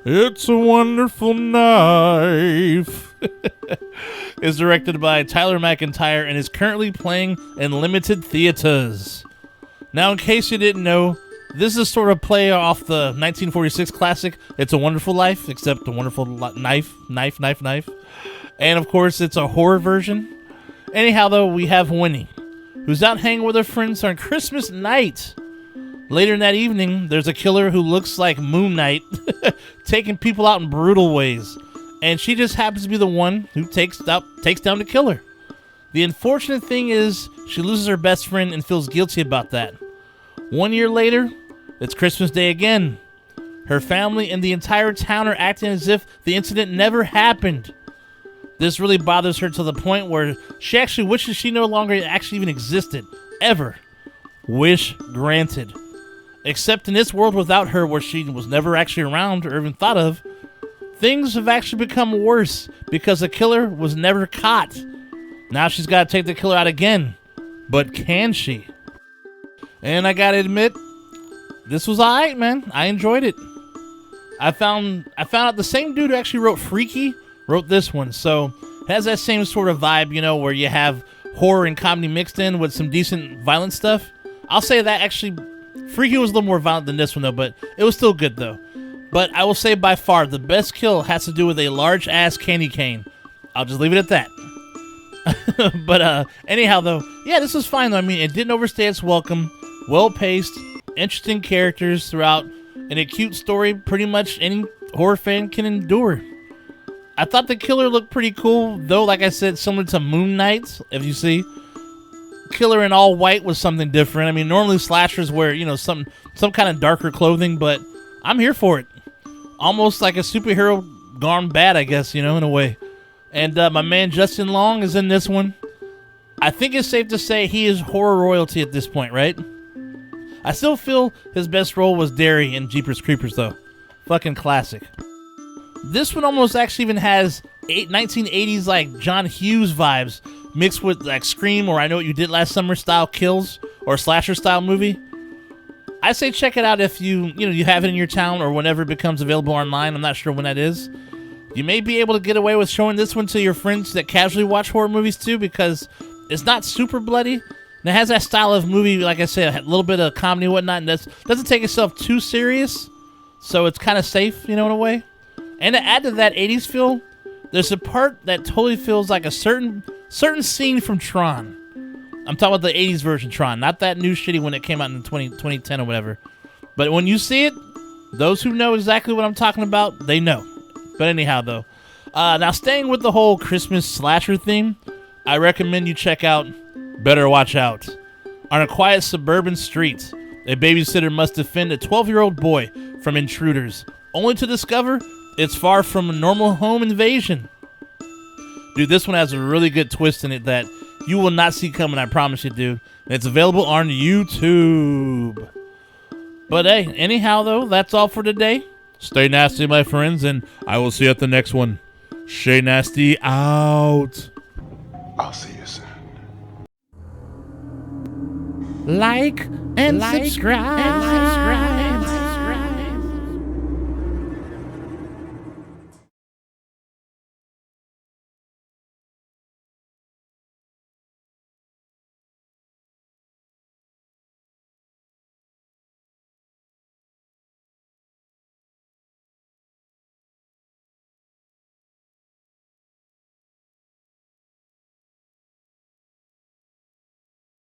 It's a Wonderful Knife is directed by Tyler McIntyre and is currently playing in limited theaters. Now, in case you didn't know, this is sort of play off the 1946 classic It's a Wonderful Life, except a wonderful knife. And of course, it's a horror version. Anyhow, though, we have Winnie, who's out hanging with her friends on Christmas night. Later in that evening, there's a killer who looks like Moon Knight, taking people out in brutal ways. And she just happens to be the one who takes down the killer. The unfortunate thing is, she loses her best friend and feels guilty about that. 1 year later, it's Christmas Day again. Her family and the entire town are acting as if the incident never happened. This really bothers her to the point where she actually wishes she no longer actually even existed, ever. Wish granted. Except in this world without her, where she was never actually around or even thought of, things have actually become worse because the killer was never caught. Now she's got to take the killer out again. But can she? And I gotta admit, this was alright, man. I enjoyed it. I found out the same dude who actually wrote Freaky wrote this one, so it has that same sort of vibe, you know, where you have horror and comedy mixed in with some decent violent stuff. I'll say that actually, Freaky was a little more violent than this one, though, but it was still good, though. But I will say by far, the best kill has to do with a large-ass candy cane. I'll just leave it at that. But anyhow, though, yeah, this was fine, though. I mean, it didn't overstay its welcome. Well-paced, interesting characters throughout, and a cute story pretty much any horror fan can endure. I thought the killer looked pretty cool, though, like I said, similar to Moon Knight, if you see. Killer in all white was something different. I mean, normally slashers wear, you know, some kind of darker clothing, but I'm here for it. Almost like a superhero gone bad, I guess, you know, in a way. And my man Justin Long is in this one. I think it's safe to say he is horror royalty at this point, right? I still feel his best role was Derry in Jeepers Creepers, though. Fucking classic. This one almost actually even has 1980s like John Hughes vibes mixed with like Scream or I Know What You Did Last Summer style kills or slasher style movie. I say check it out if you have it in your town or whenever it becomes available online. I'm not sure when that is. You may be able to get away with showing this one to your friends that casually watch horror movies too, because it's not super bloody. And it has that style of movie, like I said, a little bit of comedy and whatnot, and doesn't take itself too serious, so it's kind of safe, in a way. And to add to that 80s feel, there's a part that totally feels like a certain scene from Tron. I'm talking about the 80s version Tron, not that new shitty one that came out in 2010 or whatever. But when you see it, those who know exactly what I'm talking about, they know. But anyhow, though. Now, staying with the whole Christmas slasher theme, I recommend you check out Better Watch Out. On a quiet suburban street, a babysitter must defend a 12-year-old boy from intruders, only to discover it's far from a normal home invasion. Dude, this one has a really good twist in it that you will not see coming, I promise you, dude. And it's available on YouTube. But hey, anyhow, though, that's all for today. Stay nasty, my friends, and I will see you at the next one. Shay Nasty out. I'll see you soon. Like and subscribe.